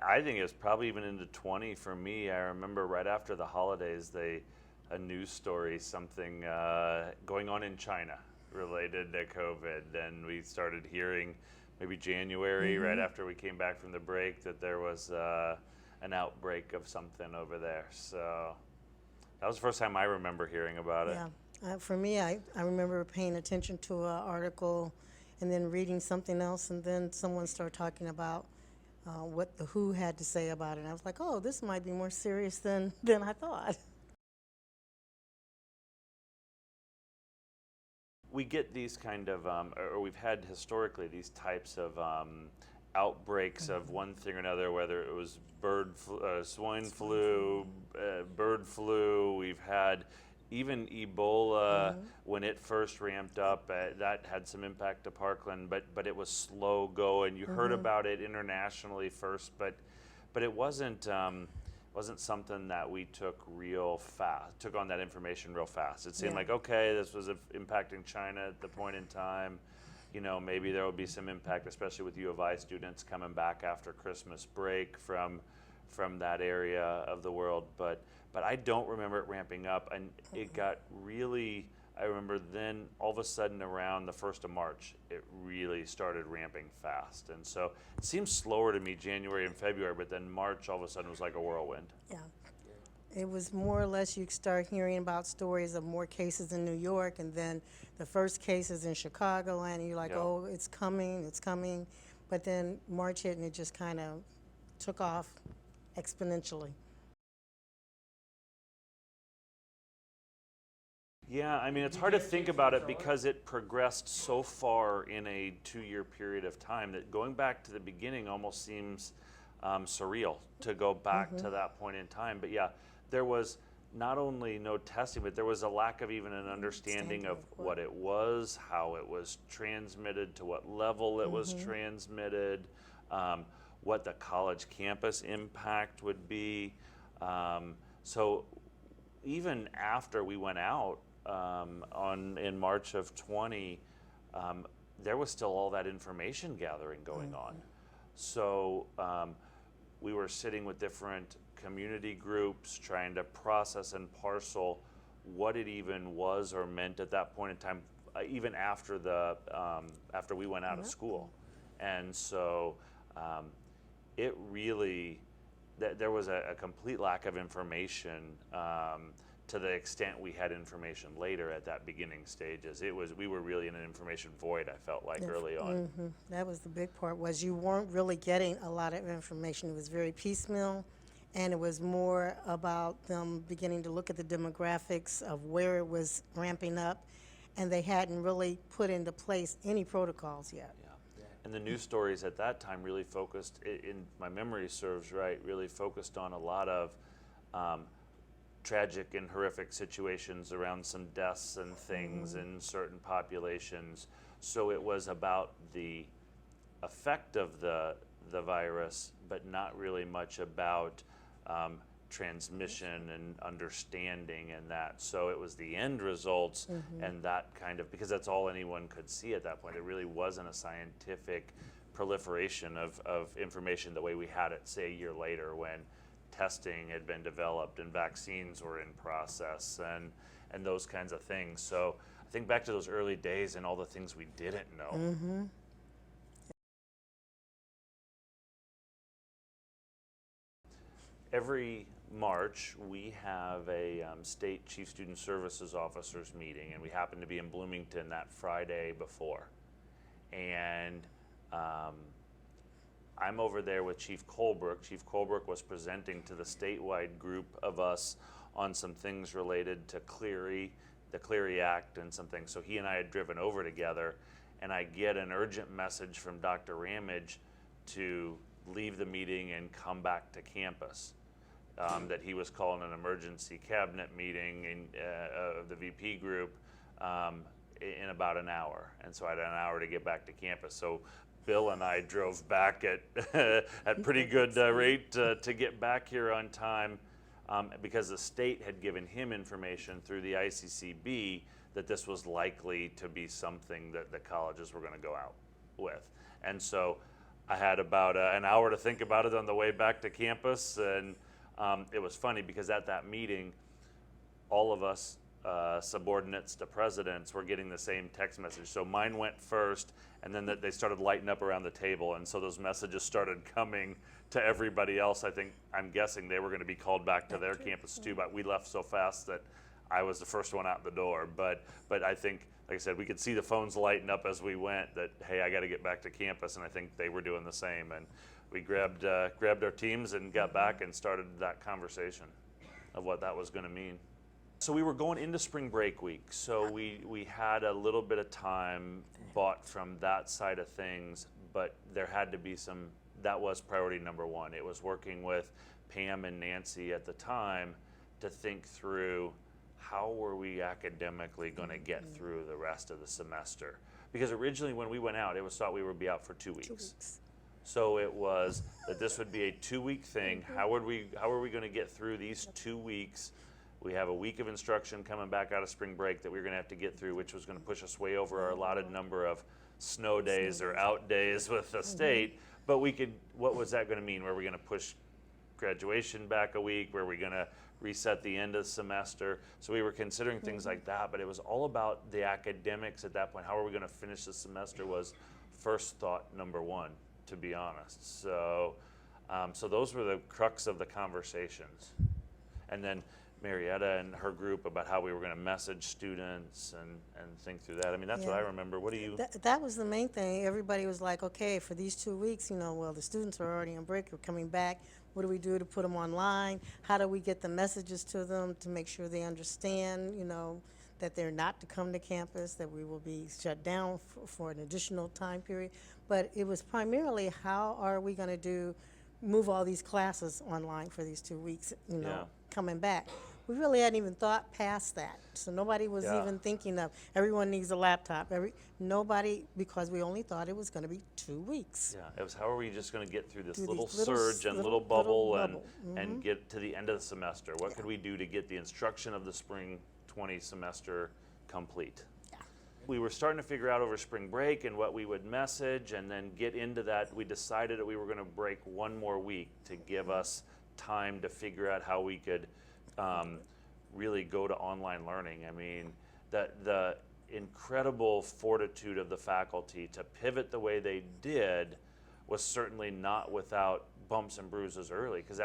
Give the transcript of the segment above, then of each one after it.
I think it was probably even into 20 for me. I remember right after the holidays, a news story, something going on in China related to COVID, and we started hearing maybe January, right after we came back from the break, that there was an outbreak of something over there. So that was the first time I remember hearing about it. Yeah. For me, I remember paying attention to an article and then reading something else, and then someone started talking about what the WHO had to say about it. And I was like, oh, this might be more serious than I thought. We get these kind of, or we've had historically these types of outbreaks of one thing or another, whether it was swine flu, bird flu. We've had even Ebola when it first ramped up. That had some impact to Parkland, but it was slow going. You heard about it internationally first, but it wasn't something that we took on that information real fast. It seemed Yeah. like, okay, this was impacting China at the point in time. You know, maybe there will be some impact, especially with U of I students coming back after Christmas break from that area of the world. But I don't remember it ramping up, and it got really. I remember then all of a sudden around the 1st of March, it really started ramping fast. And so it seems slower to me January and February, but then March all of a sudden was like a whirlwind. Yeah. It was more or less you start hearing about stories of more cases in New York, and then the first cases in Chicago, and you're like, Yeah. oh, it's coming, it's coming. But then March hit, and it just kind of took off exponentially. Yeah, I mean, it's hard to think about it because it progressed so far in a 2-year period of time that going back to the beginning almost seems surreal to go back to that point in time. But yeah, there was not only no testing, but there was a lack of even an understanding of what it was, how it was transmitted, to what level it was transmitted, what the college campus impact would be. So even after we went out in March of 20, there was still all that information gathering going on. So we were sitting with different community groups trying to process and parcel what it even was or meant at that point in time, even after after we went out of school. And so it really, there was a complete lack of information to the extent we had information later at that beginning stages. We were really in an information void, I felt like, early on. That was the big part, was you weren't really getting a lot of information. It was very piecemeal, and it was more about them beginning to look at the demographics of where it was ramping up, and they hadn't really put into place any protocols yet. Yeah. And the news stories at that time really focused, in my memory serves right, really focused on a lot of tragic and horrific situations around some deaths and things in certain populations. So it was about the effect of the virus, but not really much about transmission and understanding and that. So it was the end results and that kind of, because that's all anyone could see at that point. It really wasn't a scientific proliferation of information the way we had it, say, a year later when testing had been developed and vaccines were in process and those kinds of things. So I think back to those early days and all the things we didn't know. Every March, we have a state chief student services officers meeting, and we happen to be in Bloomington that Friday before. And I'm over there with Chief Colebrook. Chief Colebrook was presenting to the statewide group of us on some things related to Clery, the Clery Act and some things. So he and I had driven over together, and I get an urgent message from Dr. Ramage to leave the meeting and come back to campus. That he was calling an emergency cabinet meeting of the VP group in about an hour. And so I had an hour to get back to campus. So Bill and I drove back at pretty good rate to get back here on time because the state had given him information through the ICCB that this was likely to be something that the colleges were going to go out with. And so I had about an hour to think about it on the way back to campus, and it was funny because at that meeting, all of us subordinates to presidents were getting the same text message. So mine went first, and then they started lighting up around the table, and so those messages started coming to everybody else. I'm guessing they were going to be called back to their campus too, but we left so fast that I was the first one out the door. But I think, like I said, we could see the phones lighting up as we went that, hey, I got to get back to campus, and I think they were doing the same. And we grabbed our teams and got back and started that conversation of what that was going to mean. So we were going into spring break week, so we had a little bit of time bought from that side of things, but there had to be that was priority number one. It was working with Pam and Nancy at the time to think through how were we academically going to get through the rest of the semester. Because originally when we went out, it was thought we would be out for 2 weeks. 2 weeks. So it was that this would be a 2-week thing. How are we going to get through these 2 weeks? We have a week of instruction coming back out of spring break that we were going to have to get through, which was going to push us way over our allotted number of snow days or out days with the state. But what was that going to mean? Were we going to push graduation back a week? Were we going to reset the end of the semester? So we were considering things like that, but it was all about the academics at that point. How are we going to finish the semester was first thought number one, to be honest. So those were the crux of the conversations. And then Marietta and her group about how we were going to message students and think through that. I mean, that's what I remember. What do you? That was the main thing. Everybody was like, okay, for these 2 weeks, well, the students are already on break, we're coming back. What do we do to put them online? How do we get the messages to them to make sure they understand, that they're not to come to campus, that we will be shut down for an additional time period? But it was primarily how are we going to move all these classes online for these 2 weeks, coming back. We really hadn't even thought past that. So nobody was even thinking of everyone needs a laptop. Nobody, because we only thought it was going to be 2 weeks. Yeah, it was how are we just going to get through this little these little surge and little bubble and get to the end of the semester? What could we do to get the instruction of the spring 20 semester complete? Yeah. We were starting to figure out over spring break and what we would message and then get into that. We decided that we were going to break one more week to give us time to figure out how we could really go to online learning. I mean, the incredible fortitude of the faculty to pivot the way they did was certainly not without bumps and bruises early, because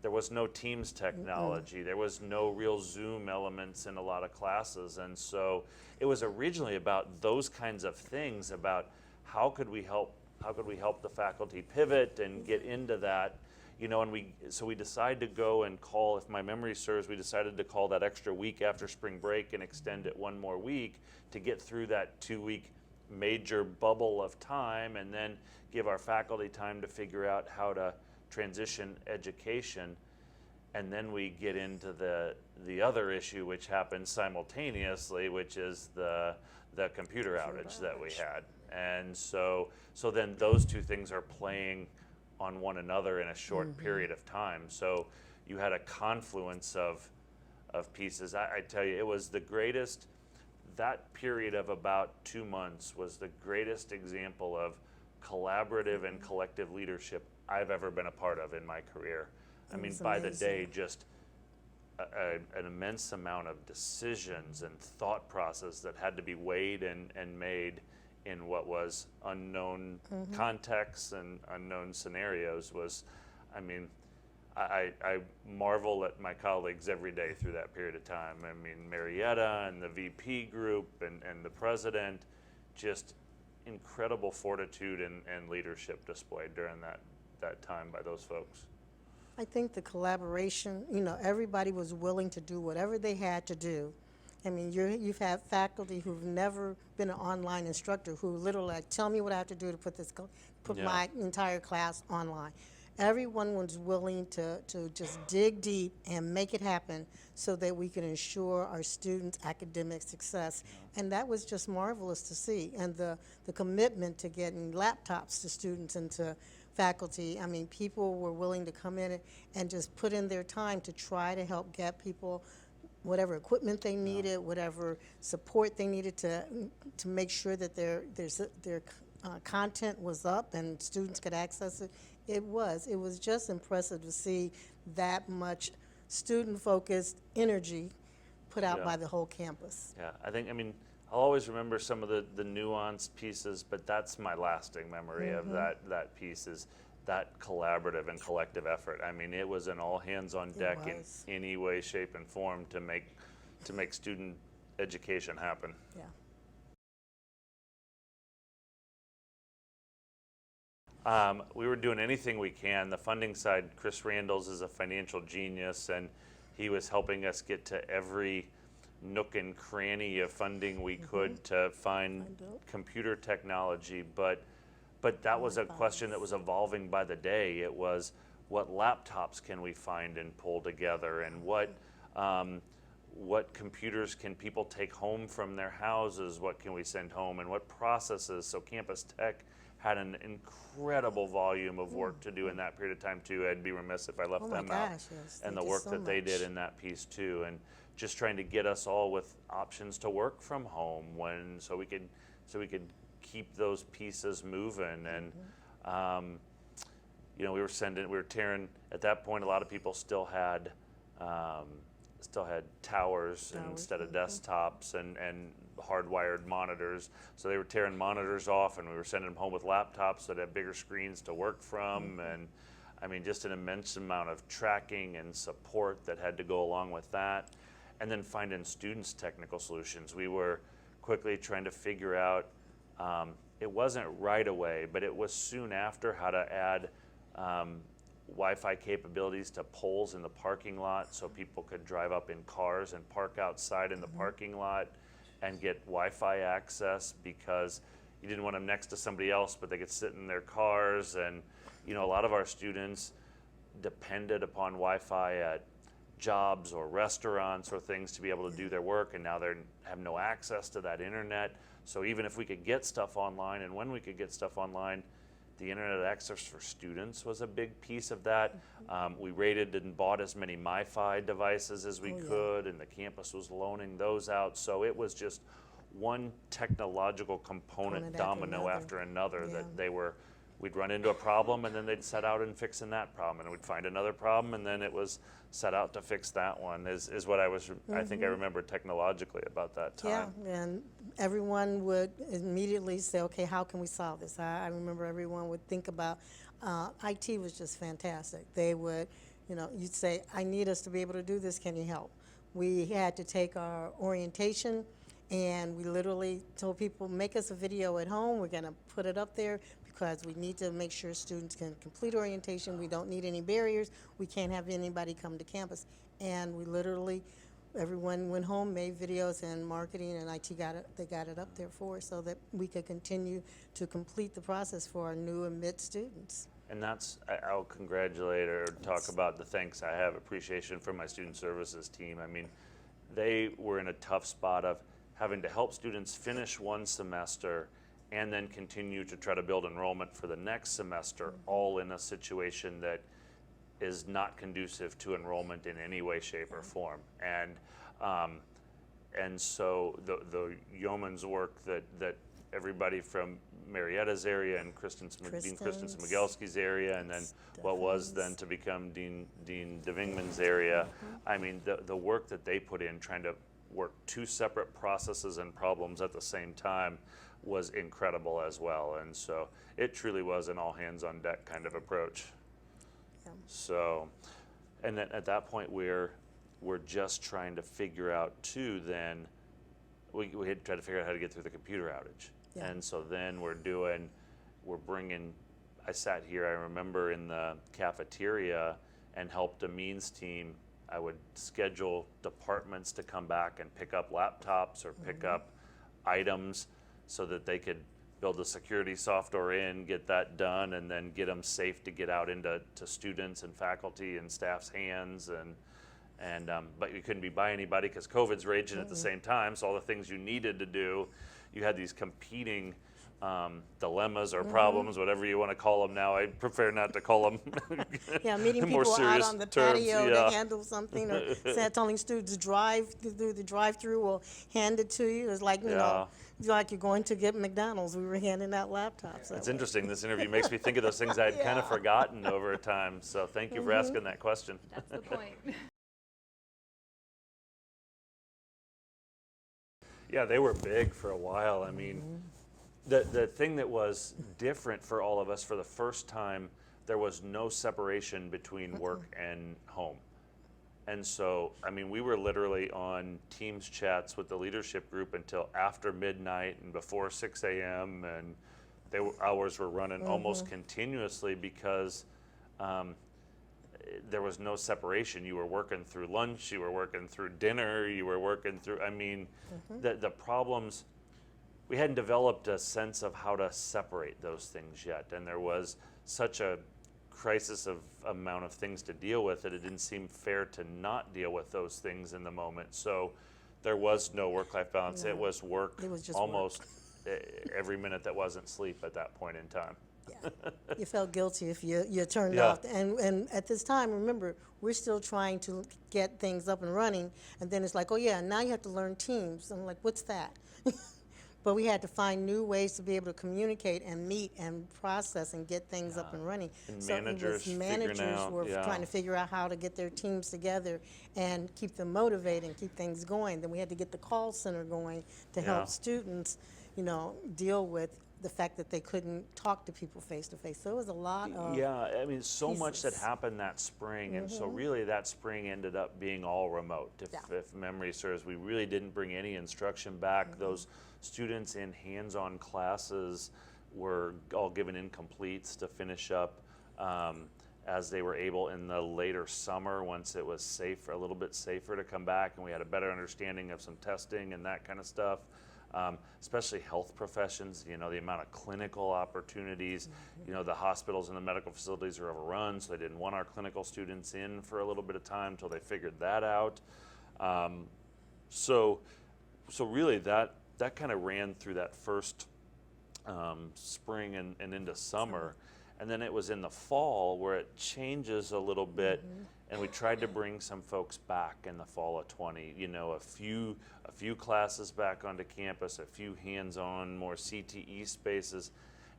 there was no Teams technology, there was no real Zoom elements in a lot of classes, and so it was originally about those kinds of things, about how could we help the faculty pivot and get into that. And we decided to go and call, if my memory serves, we decided to call that extra week after spring break and extend it one more week to get through that 2-week major bubble of time, and then give our faculty time to figure out how to transition education. And then we get into the other issue, which happened simultaneously, which is the computer outage that we had. And so then those two things are playing on one another in a short period of time. So you had a confluence of pieces. I tell you, it was the greatest, that period of about 2 months was the greatest example of collaborative and collective leadership I've ever been a part of in my career. I mean, by the day, just an immense amount of decisions and thought process that had to be weighed and made in what was unknown contexts and unknown scenarios. I marvel at my colleagues every day through that period of time. I mean, Marietta and the VP group and the president, just incredible fortitude and leadership displayed during that time by those folks. I think the collaboration, everybody was willing to do whatever they had to do. I mean, you've had faculty who've never been an online instructor who literally tell me what I have to do to put my entire class online. Everyone was willing to just dig deep and make it happen so that we can ensure our students' academic success. And that was just marvelous to see. And the commitment to getting laptops to students and to faculty. I mean, people were willing to come in and just put in their time to try to help get people whatever equipment they needed, whatever support they needed to make sure that their content was up and students could access it. It was just impressive to see that much student-focused energy put out Yeah. by the whole campus. Yeah, I mean, I'll always remember some of the nuanced pieces, but that's my lasting memory of that piece is that collaborative and collective effort. I mean, it was an all hands on deck in was. any way, shape, and form to make student education happen. Yeah. We were doing anything we can. The funding side, Chris Randalls is a financial genius, and he was helping us get to every nook and cranny of funding we could to find Find out. computer technology. But that was a question that was evolving by the day. It was, what laptops can we find and pull together, and what computers can people take home from their houses? What can we send home, and what processes? So Campus Tech had an incredible volume of work to do in that period of time too. I'd be remiss if I left Oh my them out. gosh, yes. And Thank the you work so that they did much. in that piece too, and just trying to get us all with options to work from home so we could keep those pieces moving. And you know, we were tearing at that point. A lot of people still had towers instead of desktops and hardwired monitors. So they were tearing monitors off, and we were sending them home with laptops that had bigger screens to work from. And I mean, just an immense amount of tracking and support that had to go along with that. And then finding students technical solutions. We were quickly trying to figure out, it wasn't right away, but it was soon after, how to add Wi-Fi capabilities to poles in the parking lot so people could drive up in cars and park outside in the parking lot and get Wi-Fi access, because you didn't want them next to somebody else, but they could sit in their cars. And you know, a lot of our students depended upon Wi-Fi at jobs or restaurants or things to be able to do their work, and now they have no access to that internet. So even if we could get stuff online, and when we could get stuff online, the internet access for students was a big piece of that. We rated and bought as many MiFi devices as we could, and the campus was loaning those out. So it was just one technological component, domino after another, that we'd run into a problem, and then they'd set out and fixing that problem, and we'd find another problem, and then it was set out to fix that one, is what I think I remember technologically about that time. Yeah, and everyone would immediately say, okay, how can we solve this? I remember everyone would think about, IT was just fantastic. They would, you know, you'd say, I need us to be able to do this, can you help? We had to take our orientation, and we literally told people, make us a video at home, we're gonna put it up there, because we need to make sure students can complete orientation. We don't need any barriers. We can't have anybody come to campus. And we literally, everyone went home, made videos, and marketing and IT they got it up there for us so that we could continue to complete the process for our new and mid students. And that's, I'll congratulate or talk about the thanks I have, appreciation for my student services team. I mean, they were in a tough spot of having to help students finish one semester and then continue to try to build enrollment for the next semester, all in a situation that is not conducive to enrollment in any way, shape, or form. And so the yeoman's work that everybody from Marietta's area and Dean Christensen Migelski's area, and then what was then to become Dean DeVingman's area. I mean, the work that they put in trying to work two separate processes and problems at the same time was incredible as well. And so it truly was an all hands on deck kind of approach. Yeah. So, and then at that point we're just trying to figure out too, then we had to try to figure out how to get through the computer outage. Yeah. And so then I sat here, I remember in the cafeteria and helped a means team. I would schedule departments to come back and pick up laptops or pick up items so that they could build the security software in, get that done, and then get them safe to get out into students and faculty and staff's hands. But you couldn't be by anybody because COVID's raging at the same time. So all the things you needed to do, you had these competing dilemmas or problems, whatever you want to call them now. I prefer not to call them Yeah, meeting more people out serious on the terms. patio Yeah. to handle something, or telling students to drive through the drive-through or hand it to you. It's like, Yeah. it's like you're going to get McDonald's. We were handing out laptops. It's interesting. This interview makes me think of those things I'd kind of forgotten over time. So thank you for asking that question. That's the point. Yeah, they were big for a while. I mean, the thing that was different for all of us, for the first time, there was no separation between work and home. And so, I mean, we were literally on Teams chats with the leadership group until after midnight and before 6 a.m. And hours were running almost continuously because there was no separation. You were working through lunch, you were working through dinner, you were working through, I mean, the problems, we hadn't developed a sense of how to separate those things yet. And there was such a crisis of amount of things to deal with that it didn't seem fair to not deal with those things in the moment. So there was no work-life balance. No. It was work It was just almost every minute that wasn't sleep at that point in time. Yeah. You felt guilty if you turned Yeah. off. And at this time, remember, we're still trying to get things up and running. And then it's like, oh, yeah, now you have to learn Teams. I'm like, what's that? But we had to find new ways to be able to communicate and meet and process and get things up and running. And So managers it was figuring managers out, were yeah. trying to figure out how to get their teams together and keep them motivated and keep things going. Then we had to get the call center going to Yeah. help students, deal with the fact that they couldn't talk to people face to face. So it was a lot of Yeah, I mean, so much that pieces. happened that spring, and so really that spring ended up being all remote. Yeah. If memory serves, we really didn't bring any instruction back. Those students in hands-on classes were all given incompletes to finish up as they were able in the later summer, once it was safe, a little bit safer to come back, and we had a better understanding of some testing and that kind of stuff. Especially health professions, the amount of clinical opportunities, the hospitals and the medical facilities are overrun, so they didn't want our clinical students in for a little bit of time until they figured that out. So really that kind of ran through that first spring and into summer. And then it was in the fall where it changes a little bit, and we tried to bring some folks back in the fall of 20. A few classes back onto campus, a few hands-on, more CTE spaces,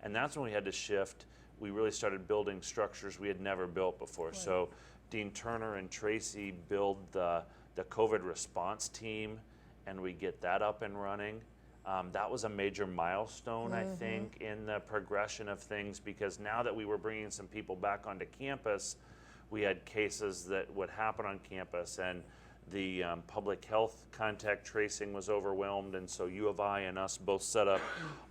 and that's when we had to shift. We really started building structures we had never built before. Right. So Dean Turner and Tracy build the COVID response team, and we get that up and running. That was a major milestone, I think, in the progression of things, because now that we were bringing some people back onto campus, we had cases that would happen on campus, and the public health contact tracing was overwhelmed, and so U of I and us both set up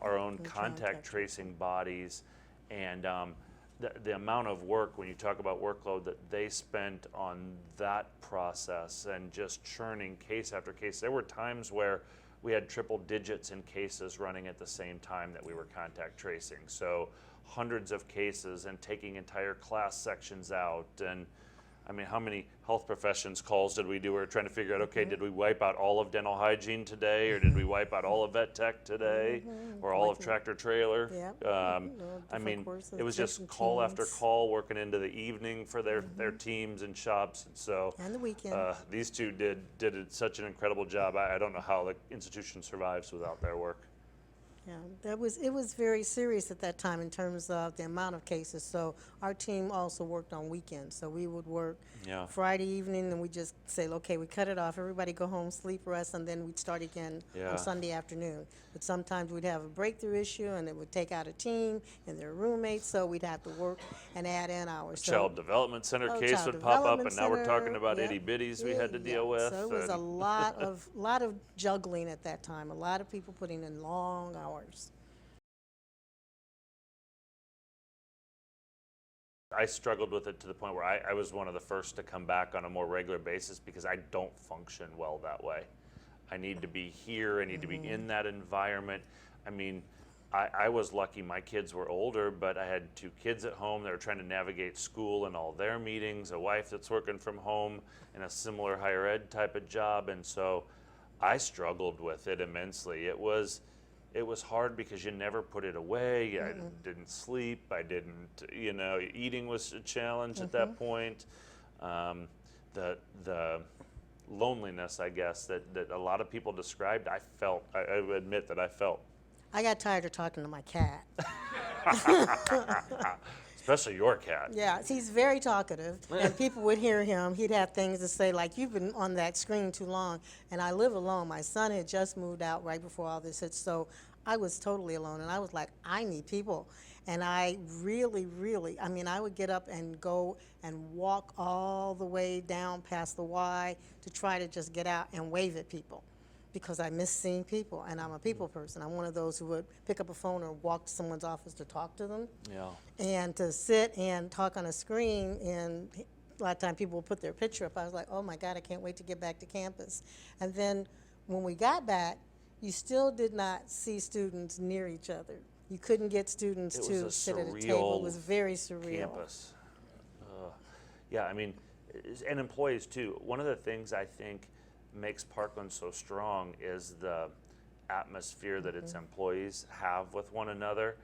our own contact tracing bodies. And the amount of work, when you talk about workload, that they spent on that process and just churning case after case. There were times where we had triple digits in cases running at the same time that we were contact tracing. So hundreds of cases and taking entire class sections out. And I mean, how many health professions calls did we do? We were trying to figure out, okay, did we wipe out all of dental hygiene today, or did we wipe out all of vet tech today, or all of tractor trailer? Yeah. I mean, courses, it was just different call after teams. call, working into the evening for their teams and shops. And so And the weekend. these two did such an incredible job. I don't know how the institution survives without their work. Yeah, it was very serious at that time in terms of the amount of cases. So our team also worked on weekends. So we would work Yeah. Friday evening, and we just say, okay, we cut it off. Everybody go home, sleep, rest, and then we'd start again Yeah. on Sunday afternoon. But sometimes we'd have a breakthrough issue, and it would take out a team and their roommates. So we'd have to work and add in hours. So Child Development Center Oh, case Child would pop up, Development and now we're talking Center, about yeah. itty bitties we had to Yeah, deal with. So it was a and- lot of juggling at that time. A lot of people putting in long hours. I struggled with it to the point where I was one of the first to come back on a more regular basis because I don't function well that way. I need to be here, I need to be in that environment. I mean, I was lucky my kids were older, but I had 2 kids at home that were trying to navigate school and all their meetings, a wife that's working from home in a similar higher ed type of job, and so I struggled with it immensely. It was it was hard because you never put it away. I didn't sleep. I didn't, eating was a challenge at that point. The loneliness, I guess, that a lot of people described, I felt. I would admit that I felt. I got tired of talking to my cat. Especially your cat. Yeah, he's very talkative, and people would hear him. He'd have things to say like, "You've been on that screen too long." And I live alone. My son had just moved out right before all this hit, so I was totally alone. And I was like, I need people. And I really, really, I mean, I would get up and go and walk all the way down past the Y to try to just get out and wave at people, because I miss seeing people, and I'm a people person. I'm one of those who would pick up a phone or walk to someone's office to talk to them. Yeah. And to sit and talk on a screen, and a lot of times people would put their picture up. I was like, oh my God, I can't wait to get back to campus. And then when we got back, you still did not see students near each other. You couldn't get students to sit at a table. It was very surreal. Campus. Yeah, I mean, and employees too. One of the things I think makes Parkland so strong is the atmosphere that its employees have with one another.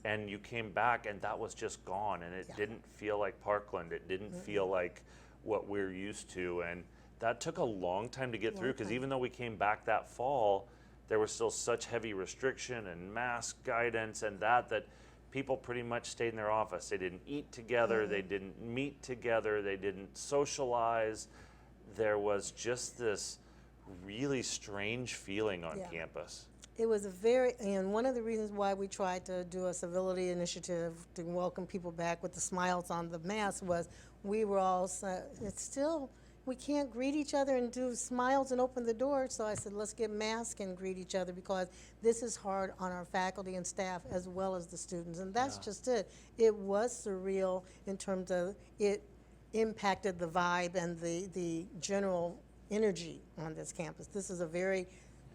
And you came back and that was just gone, and it didn't feel like Parkland. It didn't feel like what we're used to, and that took a long time to get through, because even though we came back that fall, there was still such heavy restriction and mask guidance and that people pretty much stayed in their office. They didn't eat together, they didn't meet together, they didn't socialize. There was just this really strange feeling on campus. It was and one of the reasons why we tried to do a civility initiative to welcome people back with the smiles on the mask was we were all, we can't greet each other and do smiles and open the door. So I said, let's get masks and greet each other, because this is hard on our faculty and staff as well as the students. And that's just it. It was surreal in terms of it impacted the vibe and the general energy on this campus. This is a very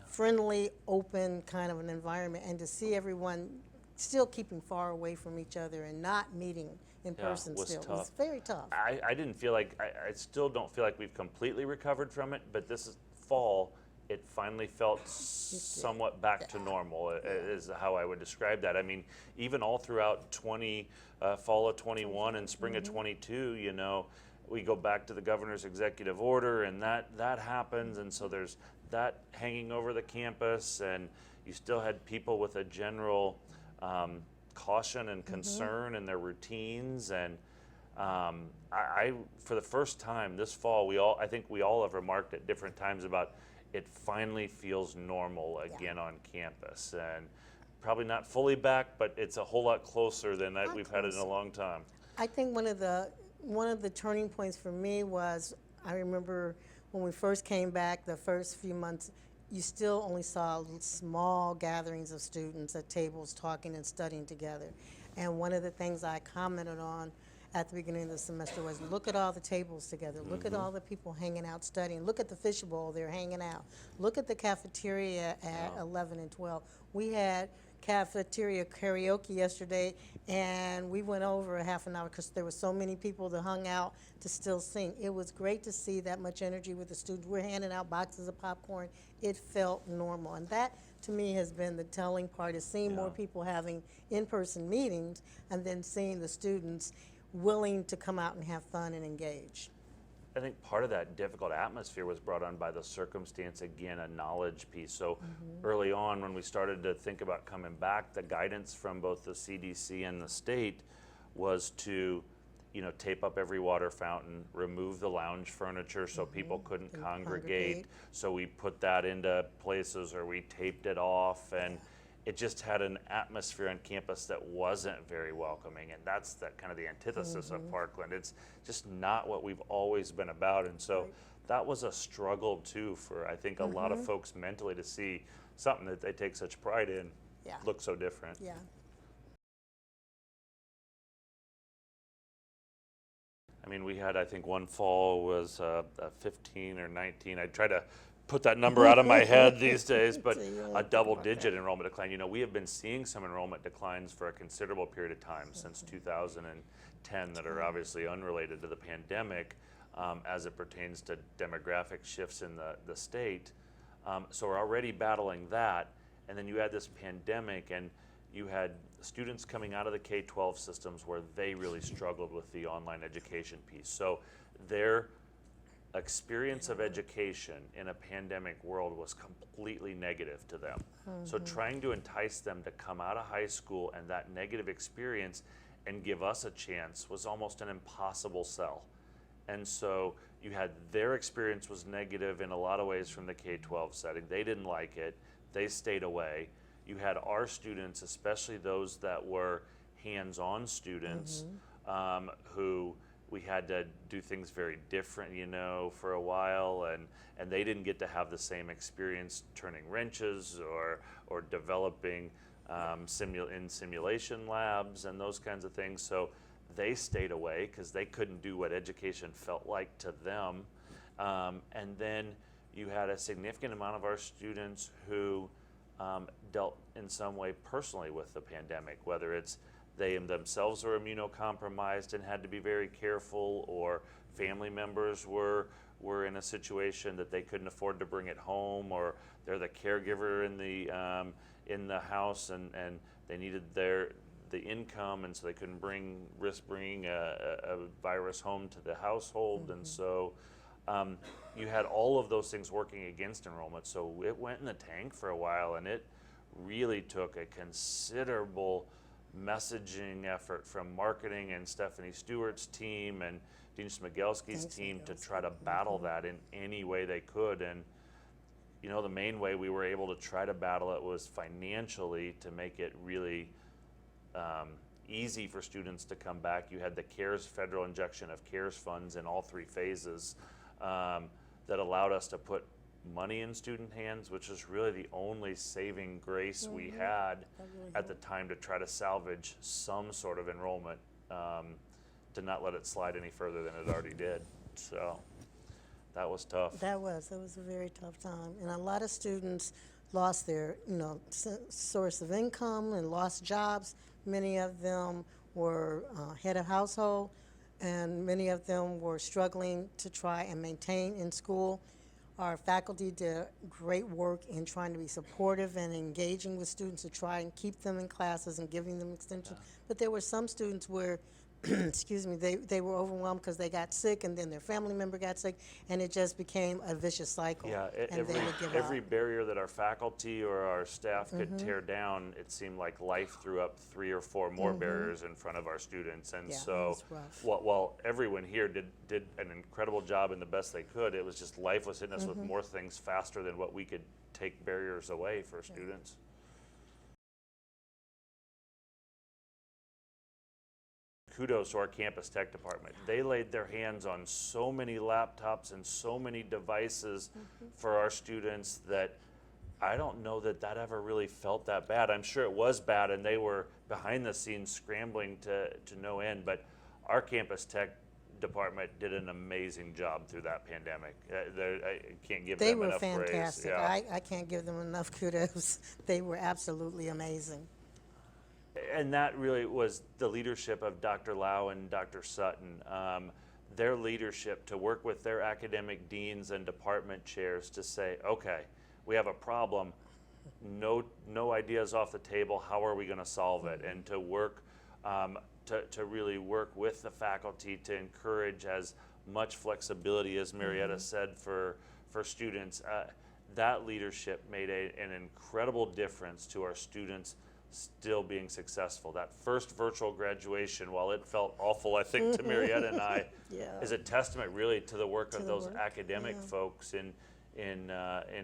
friendly, open kind of an environment, and to see everyone still keeping far away from each other and not meeting in person was still. tough. It was very tough. I didn't feel like, I still don't feel like we've completely recovered from it, but this fall, it finally felt somewhat back to normal, is how I would describe that. I mean, even all throughout fall of 21 and spring of 22, we go back to the governor's executive order, and that happens, and so there's that hanging over the campus, and you still had people with a general caution and concern in their routines. And I for the first time this fall, I think we all have remarked at different times about it finally feels normal again on campus, and probably not fully back, but it's a whole lot closer than we've had it in a long time. I think one of the turning points for me was, I remember when we first came back, the first few months, you still only saw small gatherings of students at tables talking and studying together. And one of the things I commented on at the beginning of the semester was, look at all the tables together. Look at all the people hanging out studying. Look at the fishbowl, they're hanging out. Look at the cafeteria at 11 and 12. We had cafeteria karaoke yesterday, and we went over a half an hour because there were so many people that hung out to still sing. It was great to see that much energy with the students. We're handing out boxes of popcorn. It felt normal, and that to me has been the telling part, is seeing more people having in-person meetings, and then seeing the students willing to come out and have fun and engage. I think part of that difficult atmosphere was brought on by the circumstance, again, a knowledge piece. So early on, when we started to think about coming back, the guidance from both the CDC and the state was to, tape up every water fountain, remove the lounge furniture so people couldn't congregate. So we put that into places, or we taped it off, and it just had an atmosphere on campus that wasn't very welcoming, and that's kind of the antithesis of Parkland. It's just not what we've always been about, and so that was a struggle too for, I think, a lot of folks mentally, to see something that they take such pride in look so different. Yeah. I mean, we had, I think, one fall was 15 or 19. I try to put that number out of my head these days, but a double-digit enrollment decline. We have been seeing some enrollment declines for a considerable period of time, since 2010, that are obviously unrelated to the pandemic, as it pertains to demographic shifts in the state. So we're already battling that, and then you had this pandemic, and you had students coming out of the K-12 systems where they really struggled with the online education piece. So their experience of education in a pandemic world was completely negative to them. So trying to entice them to come out of high school and that negative experience and give us a chance was almost an impossible sell. And so you had their experience was negative in a lot of ways from the K-12 setting. They didn't like it. They stayed away. You had our students, especially those that were hands-on students, who we had to do things very different, for a while, and they didn't get to have the same experience turning wrenches or developing in simulation labs and those kinds of things. So they stayed away because they couldn't do what education felt like to them. And then you had a significant amount of our students who dealt in some way personally with the pandemic, whether it's they themselves are immunocompromised and had to be very careful, or family members were in a situation that they couldn't afford to bring it home, or they're the caregiver in the house and they needed the income, and so they couldn't risk bringing a virus home to the household. And so you had all of those things working against enrollment. So it went in the tank for a while, and it really took a considerable messaging effort from marketing and Stephanie Stewart's team and Dean Smigelski's team to try to battle that in any way they could. And the main way we were able to try to battle it was financially, to make it really easy for students to come back. You had the CARES, federal injection of CARES funds in all 3 phases that allowed us to put money in student hands, which was really the only saving grace we had at the time to try to salvage some sort of enrollment, to not let it slide any further than it already did. So that was tough. It was a very tough time, and a lot of students lost their source of income and lost jobs. Many of them were head of household, and many of them were struggling to try and maintain in school. Our faculty did great work in trying to be supportive and engaging with students to try and keep them in classes and giving them extension. But there were some students where excuse me, they were overwhelmed because they got sick, and then their family member got sick, and it just became a vicious cycle. Yeah, and they would give every up. barrier that our faculty or our staff could tear down, it seemed like life threw up 3 or 4 more barriers in front of our students. And Yeah, it so was rough. while everyone here did an incredible job and the best they could, it was just life was hitting us with more things faster than what we could take barriers away for students. Kudos to our campus tech department. They laid their hands on so many laptops and so many devices for our students that I don't know that ever really felt that bad. I'm sure it was bad, and they were behind the scenes scrambling to no end, but our campus tech department did an amazing job through that pandemic. I can't give They them were enough praise. fantastic. Yeah. I can't give them enough kudos. They were absolutely amazing. And that really was the leadership of Dr. Lau and Dr. Sutton. Their leadership to work with their academic deans and department chairs to say, okay, we have a problem, no ideas off the table, how are we going to solve it? And to work, to really work with the faculty to encourage as much flexibility as Marietta said for students. That leadership made an incredible difference to our students still being successful. That first virtual graduation, while it felt awful, I think, to Marietta and I, is a testament really to the work of those academic folks in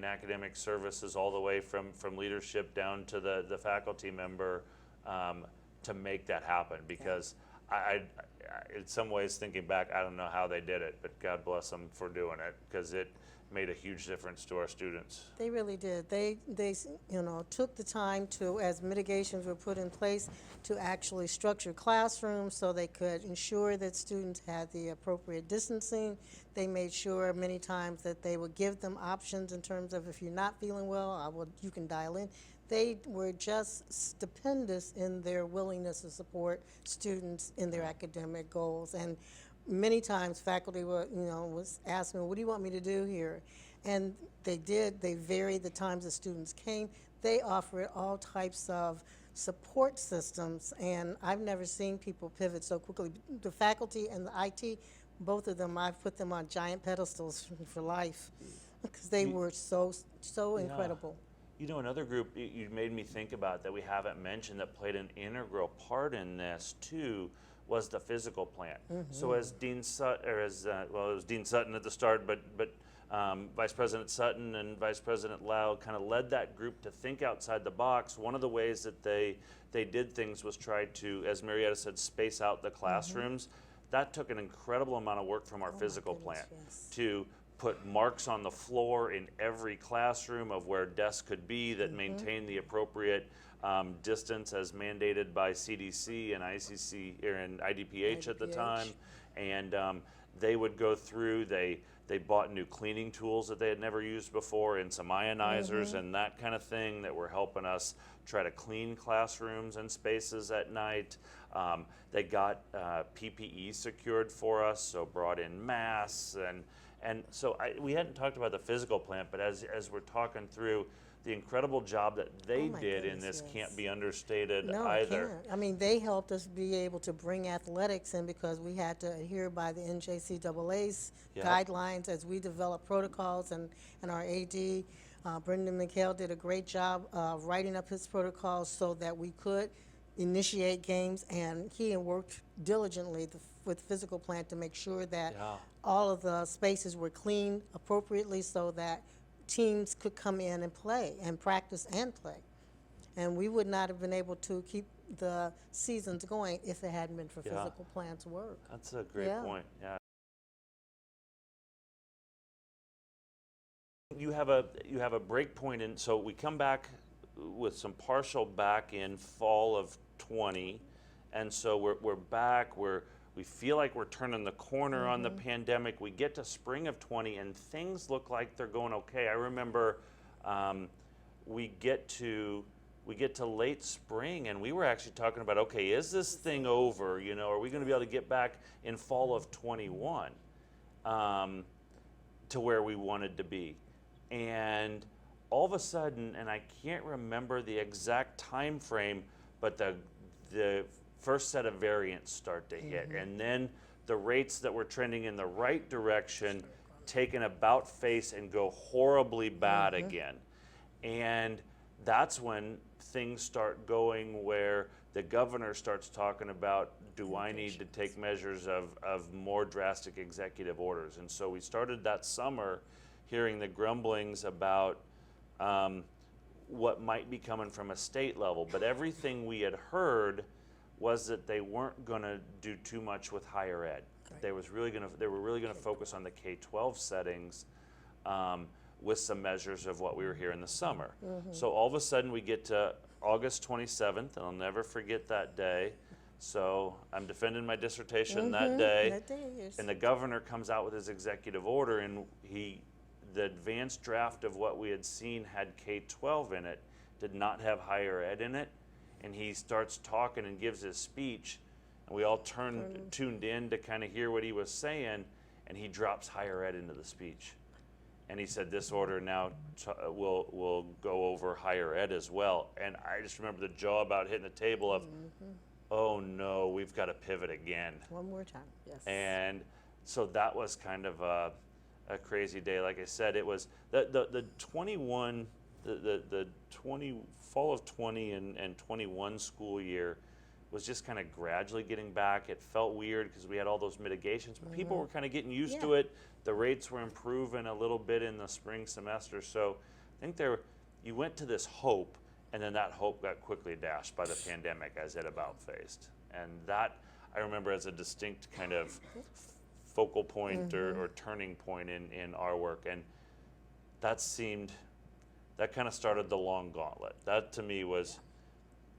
academic services, all the way from leadership down to the faculty member, to make that happen. Because I in some ways, thinking back, I don't know how they did it, but God bless them for doing it, because it made a huge difference to our students. They really did. They took the time to, as mitigations were put in place, to actually structure classrooms so they could ensure that students had the appropriate distancing. They made sure many times that they would give them options in terms of, if you're not feeling well, you can dial in. They were just stupendous in their willingness to support students in their academic goals. And many times faculty was asking, what do you want me to do here? And they did. They varied the times the students came. they offered all types of support systems, and I've never seen people pivot so quickly. The faculty and the IT, both of them, I've put them on giant pedestals for life because they were so incredible. You know, another group you made me think about that we haven't mentioned that played an integral part in this too was the physical plant. So as Dean Sutton, or as well, it was Dean Sutton at the start, but Vice President Sutton and Vice President Lau kind of led that group to think outside the box. One of the ways that they did things was try to, as Marietta said, space out the classrooms. That took an incredible amount of work from our physical plant to put marks on the floor in every classroom of where desks could be that maintain the appropriate distance as mandated by CDC and ICC and IDPH at the time. And they would go through, they bought new cleaning tools that they had never used before and some ionizers and that kind of thing that were helping us try to clean classrooms and spaces at night. They got PPE secured for us, so brought in masks and so we hadn't talked about the physical plant, but as we're talking through, the incredible job that they did in this can't be understated either. It can't. I mean, they helped us be able to bring athletics in because we had to adhere by the NJCAA's guidelines as we developed protocols, and our AD, Brendan McHale, did a great job writing up his protocols so that we could initiate games, and he worked diligently with physical plant to make sure that all of the spaces were cleaned appropriately so that teams could come in and play and practice and play. And we would not have been able to keep the seasons going if it hadn't been for physical plant's work. That's a great point. Yeah. You have a break point, and so we come back with some partial back in fall of 20, and so we're back. We feel like we're turning the corner on the pandemic. We get to spring of 20 and things look like they're going okay. I remember we get to late spring and we were actually talking about, okay, is this thing over? You know, are we going to be able to get back in fall of 21 to where we wanted to be? And all of a sudden, and I can't remember the exact time frame, but the first set of variants start to hit, and then the rates that were trending in the right direction take an about face and go horribly bad again. And that's when things start going where the governor starts talking about, do I need to take measures of more drastic executive orders? And so we started that summer hearing the grumblings about what might be coming from a state level, but everything we had heard was that they weren't going to do too much with higher ed. They were really going to focus on the K-12 settings with some measures of what we were here in the summer. So all of a sudden we get to August 27th, and I'll never forget that day. So I'm defending my dissertation that day, and the governor comes out with his executive order, and the advanced draft of what we had seen had K-12 in it, did not have higher ed in it. And he starts talking and gives his speech, and we all tuned in to kind of hear what he was saying, and he drops higher ed into the speech. And he said, this order now will go over higher ed as well. And I just remember the jaw about hitting the table of, oh no, we've got to pivot again. One more time, yes. And so that was kind of a crazy day. Like I said, it was the 21, the 20, fall of 20 and 21 school year was just kind of gradually getting back. It felt weird because we had all those mitigations, but people were kind of getting used to it. The rates were improving a little bit in the spring semester. So I think you went to this hope, and then that hope got quickly dashed by the pandemic as it about faced. And that I remember as a distinct kind of focal point or turning point in our work. And that kind of started the long gauntlet. That to me was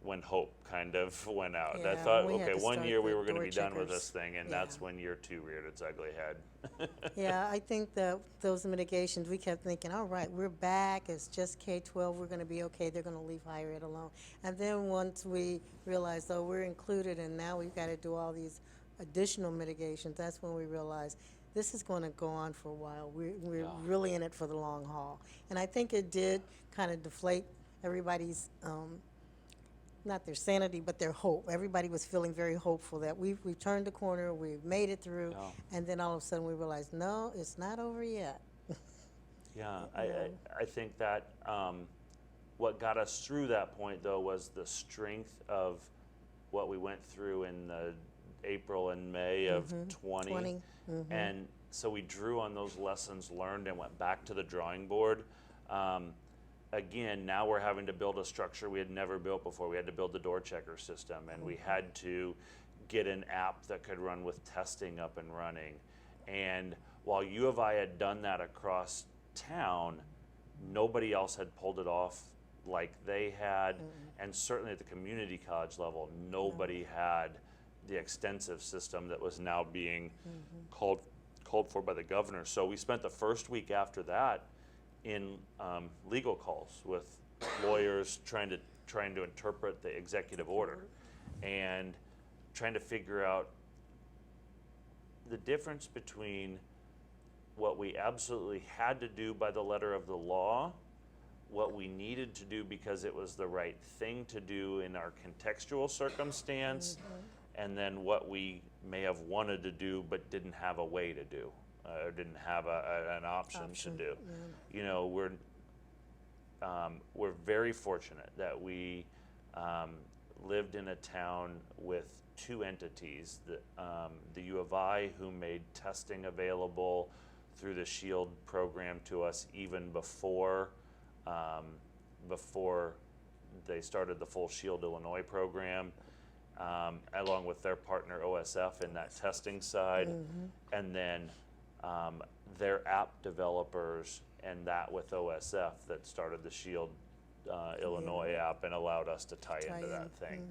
when hope kind of went out. I thought, okay, 1 year we were going to be done with this thing, and that's when year two reared its ugly head. Yeah, I think that those mitigations, we kept thinking, all right, we're back, it's just K-12, we're going to be okay, they're going to leave higher ed alone. And then once we realized, oh, we're included, and now we've got to do all these additional mitigations, that's when we realized this is going to go on for a while. We're really in it for the long haul. And I think it did kind of deflate everybody's, not their sanity, but their hope. Everybody was feeling very hopeful that we've turned the corner, we've made it through, Yeah. and then all of a sudden we realized, no, it's not over yet. Yeah, I think that what got us through that point, though, was the strength of what we went through in the April and May of 20. 20, And so we drew on those lessons learned and went back to the drawing board. Again, now we're having to build a structure we had never built before. We had to build the door checker system, and we had to get an app that could run with testing up and running. And while U of I had done that across town, nobody else had pulled it off like they had, and certainly at the community college level, nobody had the extensive system that was now being called for by the governor. So we spent the first week after that in legal calls with lawyers trying to interpret the executive order and trying to figure out the difference between what we absolutely had to do by the letter of the law, what we needed to do because it was the right thing to do in our contextual circumstance, and then what we may have wanted to do but didn't have a way to do, or didn't have an option to do. You know, we're very fortunate that we lived in a town with two entities, the U of I, who made testing available through the SHIELD program to us even before they started the full SHIELD Illinois program, along with their partner OSF in that testing side, and then their app developers and that with OSF that started the SHIELD Illinois app and allowed us to tie into that thing.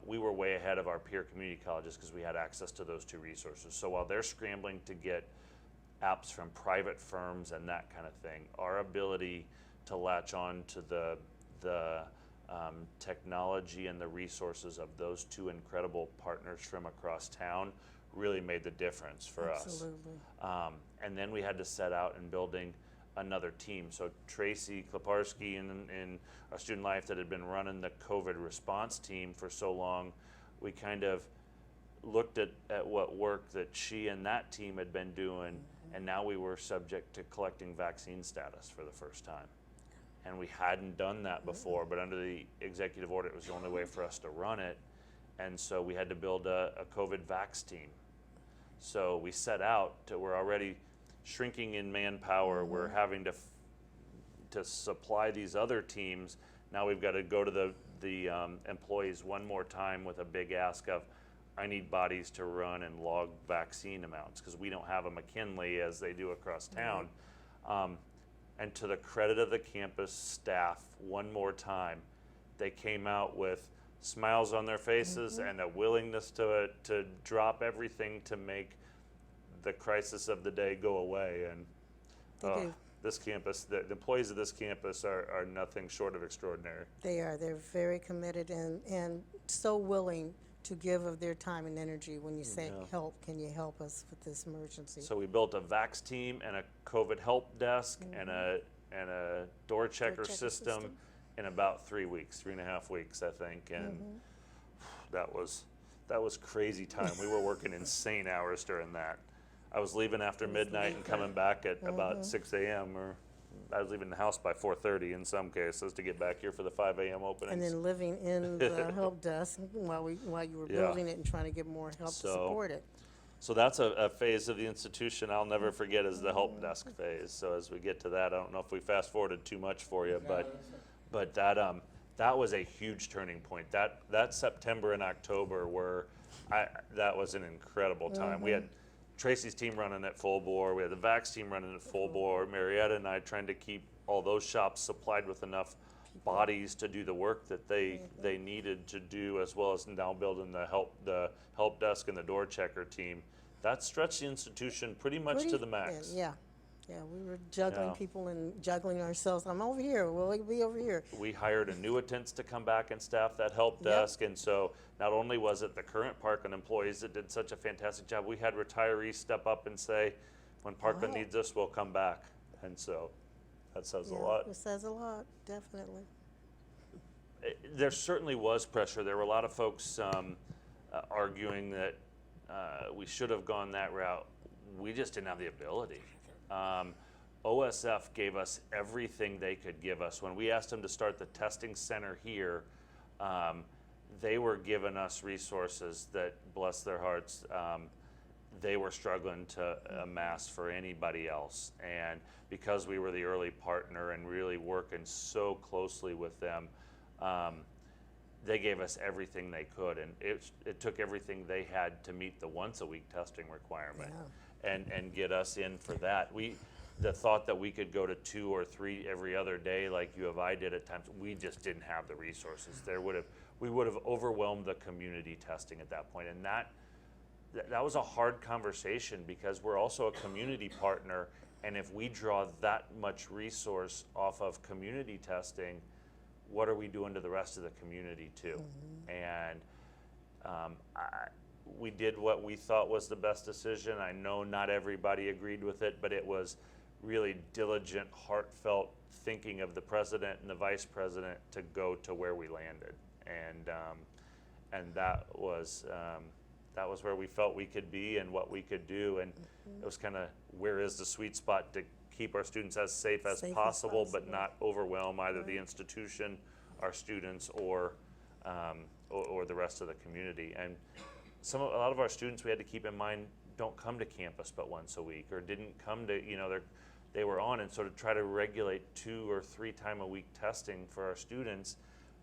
We were way ahead of our peer community colleges because we had access to those two resources. So while they're scrambling to get apps from private firms and that kind of thing, our ability to latch on to the technology and the resources of those two incredible partners from across town really made the difference for Absolutely. us. And then we had to set out in building another team. So Tracy Klaparski in our student life that had been running the COVID response team for so long, we kind of looked at what work that she and that team had been doing, and now we were subject to collecting vaccine status for the first time. And we hadn't done that before, but under the executive order, it was the only way for us to run it. And so we had to build a COVID vax team. So we set out we're already shrinking in manpower. We're having to supply these other teams. Now we've got to go to the employees one more time with a big ask of, I need bodies to run and log vaccine amounts because we don't have a McKinley as they do across town. And to the credit of the campus staff, one more time, they came out with smiles on their faces and a willingness to drop everything to make the crisis of the day go away. And this campus, the employees of this campus are nothing short of extraordinary. They're very committed and so willing to give of their time and energy when you say, help, can you help us with this emergency? So we built a vax team and a COVID help desk and a door checker system in about 3 weeks, 3.5 weeks, I think. And that was crazy time. We were working insane hours during that. I was leaving after midnight and coming back at about 6 a.m. or I was leaving the house by 4:30 in some cases to get back here for the 5 a.m. openings. And then living in the help desk while you were building it and trying to get more help to support it. So that's a phase of the institution I'll never forget is the help desk phase. So as we get to that, I don't know if we fast forwarded too much for you, but that was a huge turning point. That September and October that was an incredible time. We had Tracy's team running at full bore. We had the vax team running at full bore. Marietta and I trying to keep all those shops supplied with enough bodies to do the work that they needed to do, as well as now building the help desk and the door checker team. That stretched the institution pretty much to the max. Yeah, we were juggling people and juggling ourselves. I'm over here. Will we be over here? We hired annuitants to come back and staff that help desk, and so not only was it the current Parkland employees that did such a fantastic job, we had retirees step up and say, when Parkland needs us, we'll come back. And so that says a lot. It says a lot, definitely. There certainly was pressure. There were a lot of folks arguing that we should have gone that route. We just didn't have the ability. OSF gave us everything they could give us. When we asked them to start the testing center here, they were giving us resources that, bless their hearts, they were struggling to amass for anybody else. And because we were the early partner and really working so closely with them, they gave us everything they could. And it took everything they had to meet the once-a-week testing requirement and get us in for that. The thought that we could go to 2 or 3 every other day like U of I did at times, we just didn't have the resources. We would have overwhelmed the community testing at that point. And that was a hard conversation because we're also a community partner, and if we draw that much resource off of community testing, what are we doing to the rest of the community too? And we did what we thought was the best decision. I know not everybody agreed with it, but it was really diligent, heartfelt thinking of the president and the vice president to go to where we landed. And that was where we felt we could be and what we could do. And it was kind of, where is the sweet spot to keep our students as safe as possible, but not overwhelm either the institution, our students, or the rest of the community. And a lot of our students, we had to keep in mind, don't come to campus but once a week, or didn't come to, they were on, and so to try to regulate 2 or 3 time a week testing for our students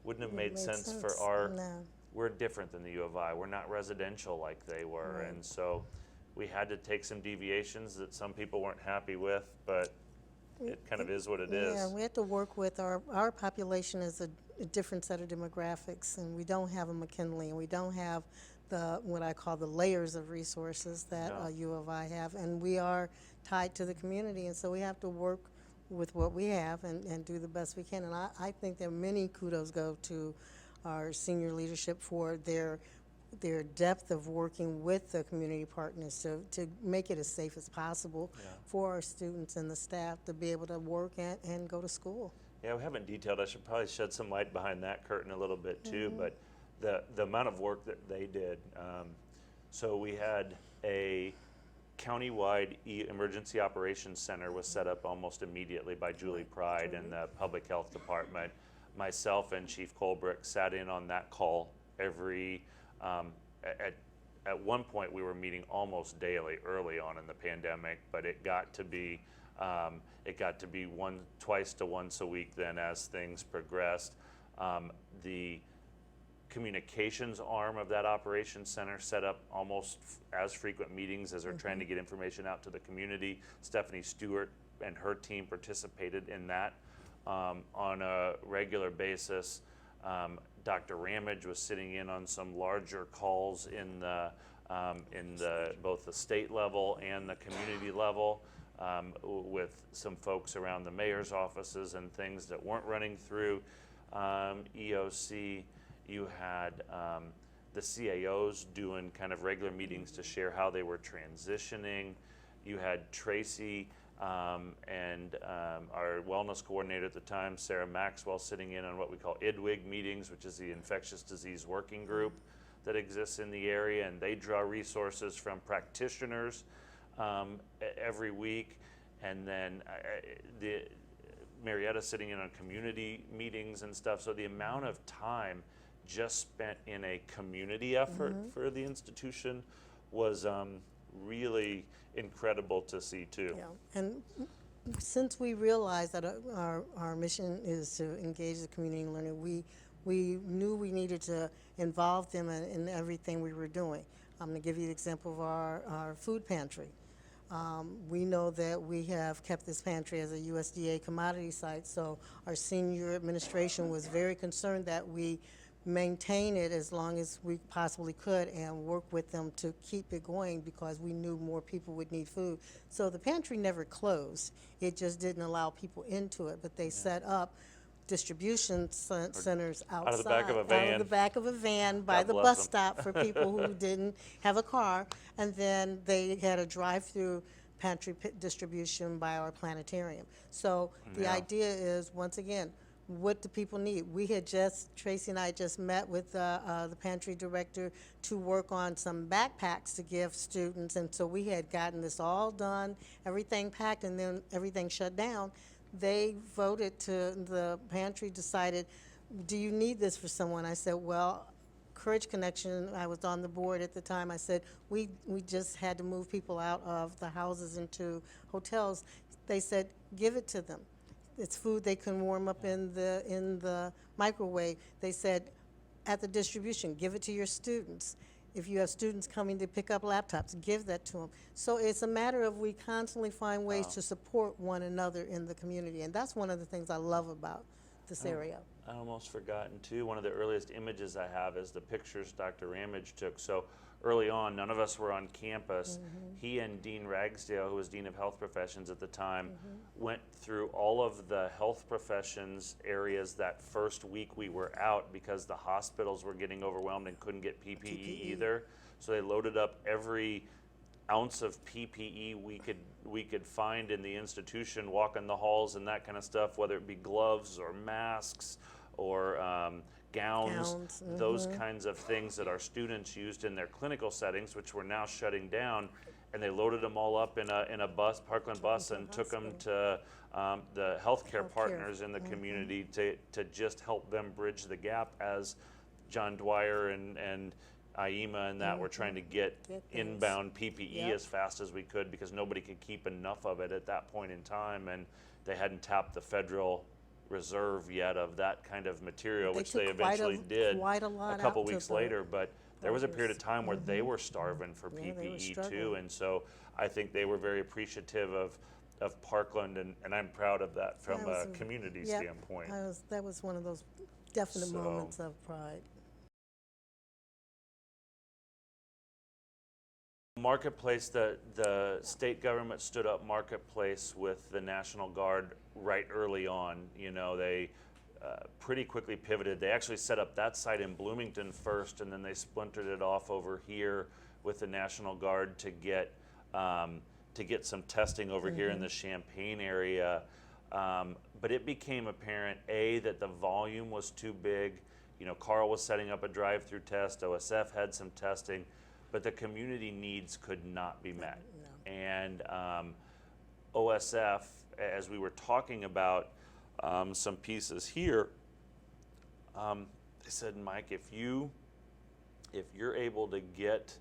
wouldn't have made sense for our, we're different than the U of I. We're not residential like they were. And so we had to take some deviations that some people weren't happy with, but it kind of is what it is. Yeah, we had to work with our population is a different set of demographics, and we don't have a McKinley, and we don't have what I call the layers of resources that U of I have, and we are tied to the community, and so we have to work with what we have and do the best we can. And I think that many kudos go to our senior leadership for their depth of working with the community partners to make it as safe as possible for our students and the staff to be able to work and go to school. Yeah, we haven't detailed. I should probably shed some light behind that curtain a little bit too, but the amount of work that they did. So we had a countywide emergency operations center was set up almost immediately by Julie Pride and the public health department. Myself and Chief Colbrick sat in on that call every, at one point we were meeting almost daily early on in the pandemic, but it got to be twice to once a week then as things progressed. The communications arm of that operations center set up almost as frequent meetings as they're trying to get information out to the community. Stephanie Stewart and her team participated in that on a regular basis. Dr. Ramage was sitting in on some larger calls in both the state level and the community level with some folks around the mayor's offices and things that weren't running through EOC. You had the CAOs doing kind of regular meetings to share how they were transitioning. You had Tracy and our wellness coordinator at the time, Sarah Maxwell, sitting in on what we call IDWIG meetings, which is the infectious disease working group that exists in the area, and they draw resources from practitioners every week. And then Marietta sitting in on community meetings and stuff. So the amount of time just spent in a community effort for the institution was really incredible to see too. Yeah, and since we realized that our mission is to engage the community in learning, we knew we needed to involve them in everything we were doing. I'm going to give you the example of our food pantry. We know that we have kept this pantry as a USDA commodity site, so our senior administration was very concerned that we maintain it as long as we possibly could and work with them to keep it going because we knew more people would need food. So the pantry never closed. It just didn't allow people into it, but they set up distribution centers outside. Out of the back of a van. Out of the back of a van by the bus stop for people who didn't have a car. And then they had a drive-through pantry distribution by our planetarium. So the idea is, once again, what do people need? We had just, Tracy and I just met with the pantry director to work on some backpacks to give students, and so we had gotten this all done, everything packed, and then everything shut down. They voted the pantry decided, do you need this for someone? I said, well, Courage Connection, I was on the board at the time, I said, we just had to move people out of the houses into hotels. They said, give it to them. It's food they can warm up in the microwave. They said, at the distribution, give it to your students. If you have students coming to pick up laptops, give that to them. So it's a matter of we constantly find ways to support one another in the community, and that's one of the things I love about this area. I almost forgotten too, one of the earliest images I have is the pictures Dr. Ramage took. So early on, none of us were on campus. He and Dean Ragsdale, who was Dean of Health Professions at the time, went through all of the health professions areas that first week we were out because the hospitals were getting overwhelmed and couldn't get PPE either. So they loaded up every ounce of PPE we could find in the institution, walking the halls and that kind of stuff, whether it be gloves or masks or gowns, those kinds of things that our students used in their clinical settings, which were now shutting down, and they loaded them all up in a bus, Parkland bus, and took them to the healthcare partners in the community to just help them bridge the gap as John Dwyer and IEMA and that were trying to get inbound PPE as fast as we could because nobody could keep enough of it at that point in time, and they hadn't tapped the Federal Reserve yet of that kind of material, which they eventually did a couple weeks later. But there was a period of time where they were starving for PPE too, and so I think they were very appreciative of Parkland, and I'm proud of that from a community standpoint. That was one of those definite moments of pride. Marketplace, the state government stood up Marketplace with the National Guard right early on. You know, they pretty quickly pivoted. They actually set up that site in Bloomington first, and then they splintered it off over here with the National Guard to get some testing over here in the Champaign area. But it became apparent, A, that the volume was too big. You know, Carl was setting up a drive-through test. OSF had some testing. But the community needs could not be met. No. And OSF, as we were talking about some pieces here, they said, Mike, if you're able to get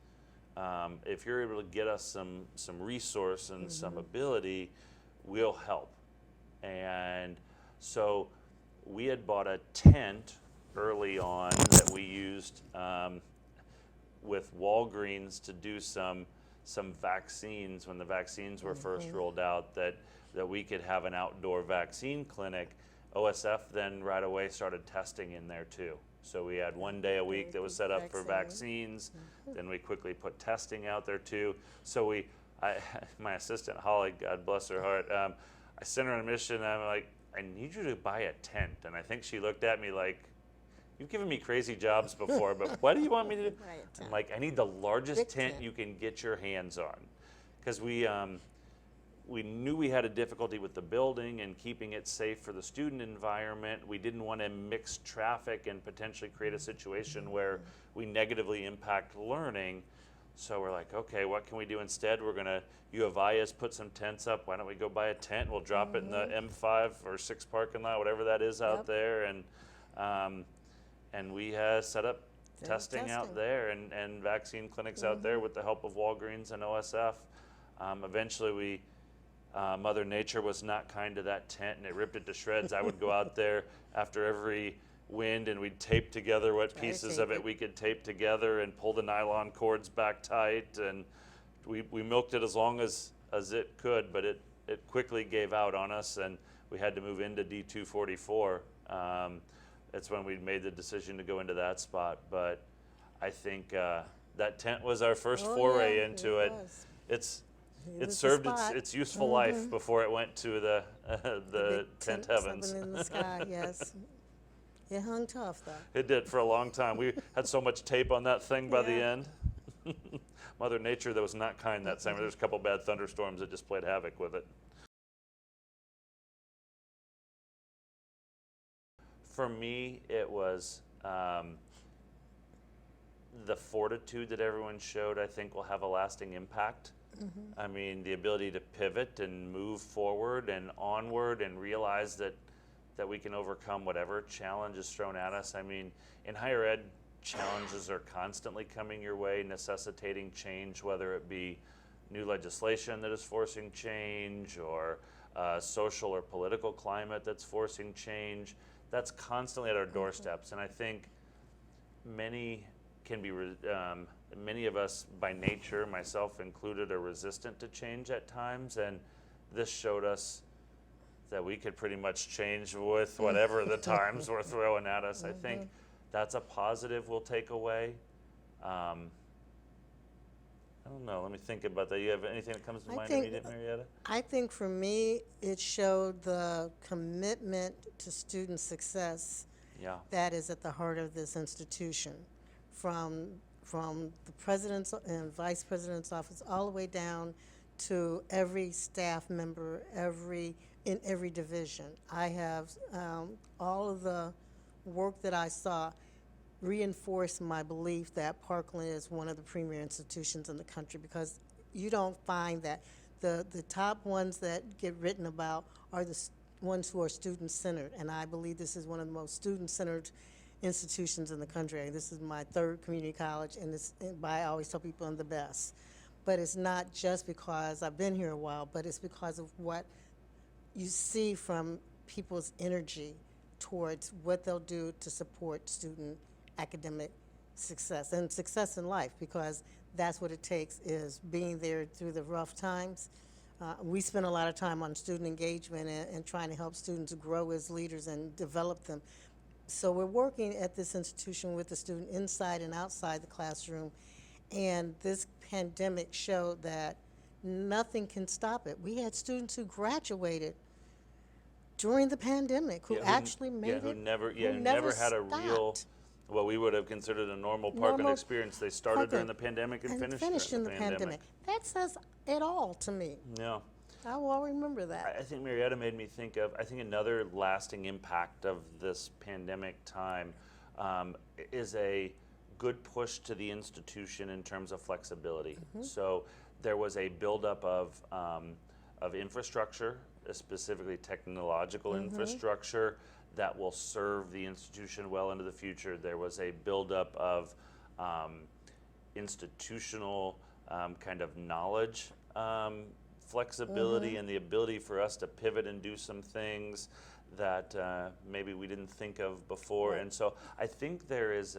us some resource and some ability, we'll help. And so we had bought a tent early on that we used with Walgreens to do some vaccines when the vaccines were first rolled out, that we could have an outdoor vaccine clinic. OSF then right away started testing in there too. So we had one day a week that was set up for vaccines. Then we quickly put testing out there too. So my assistant Holly, God bless her heart, I sent her on a mission, and I'm like, I need you to buy a tent. And I think she looked at me like, you've given me crazy jobs before, but what do you want me to do? I'm like, I need the largest tent you can get your hands on. Because we knew we had a difficulty with the building and keeping it safe for the student environment. We didn't want to mix traffic and potentially create a situation where we negatively impact learning. So we're like, okay, what can we do instead? We're going to, U of I has put some tents up. Why don't we go buy a tent? We'll drop it in the M5 or 6 parking lot, whatever that is out there. And we set up testing out there and vaccine clinics out there with the help of Walgreens and OSF. Eventually Mother Nature was not kind to that tent, and it ripped it to shreds. I would go out there after every wind, and we'd tape together what pieces of it we could tape together and pull the nylon cords back tight. And we milked it as long as it could, but it quickly gave out on us, and we had to move into D244. That's when we made the decision to go into that spot. But I think that tent was our first foray into it. It served its useful life before it went to the tent heavens. In the sky, yes. It hung tough, though. It did for a long time. We had so much tape on that thing by the end. Mother Nature, that was not kind that summer. There was a couple bad thunderstorms that just played havoc with it. For me, it was the fortitude that everyone showed, I think, will have a lasting impact. I mean, the ability to pivot and move forward and onward and realize that we can overcome whatever challenge is thrown at us. I mean, in higher ed, challenges are constantly coming your way, necessitating change, whether it be new legislation that is forcing change or social or political climate that's forcing change. That's constantly at our doorsteps. And I think many can be, many of us by nature, myself included, are resistant to change at times. And this showed us that we could pretty much change with whatever the times were throwing at us. I think that's a positive we'll take away. I don't know. Let me think about that. You have anything that comes to mind immediate, Marietta? I think for me, it showed the commitment to student success Yeah. that is at the heart of this institution, from the president's and vice president's office all the way down to every staff member, in every division. I have all of the work that I saw reinforced my belief that Parkland is one of the premier institutions in the country, because you don't find that. The top ones that get written about are the ones who are student-centered, and I believe this is one of the most student-centered institutions in the country. This is my third community college, and I always tell people I'm the best. But it's not just because I've been here a while, but it's because of what you see from people's energy towards what they'll do to support student academic success and success in life, because that's what it takes, is being there through the rough times. We spend a lot of time on student engagement and trying to help students grow as leaders and develop them. So we're working at this institution with the student inside and outside the classroom, and this pandemic showed that nothing can stop it. We had students who graduated during the pandemic who actually made who it. never had a stopped. real, what we would have considered a normal Parkland experience. They started during the pandemic and finished in during the the pandemic. That says it all to me. Yeah. I will remember that. I think Marietta made me think of, I think another lasting impact of this pandemic time is a good push to the institution in terms of flexibility. So there was a buildup of infrastructure, specifically technological infrastructure, that will serve the institution well into the future. There was a buildup of institutional kind of knowledge flexibility and the ability for us to pivot and do some things that maybe we didn't think of before. Right. And so I think there is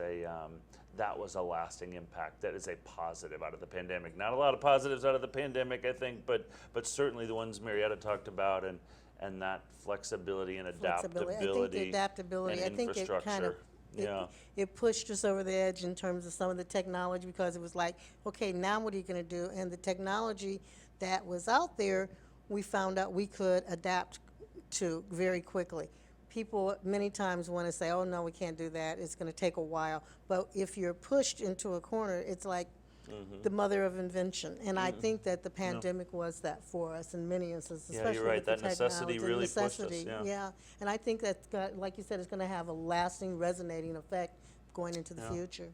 that was a lasting impact. That is a positive out of the pandemic. Not a lot of positives out of the pandemic, I think, but certainly the ones Marietta talked about, and that flexibility and adaptability. I think the adaptability, and I think it kind of, it pushed us over the edge in terms of some of the technology, because it was like, okay, now what are you going to do? And the technology that was out there, we found out we could adapt to very quickly. People many times want to say, oh no, we can't do that, it's going to take a while. But if you're pushed into a corner, it's like the mother of invention. And I think that the pandemic was that for us in many instances, Yeah, especially you're right. with the That necessity technology. really pushed us, yeah. Yeah, and I think that, like you said, it's going to have a lasting, resonating effect going into the future.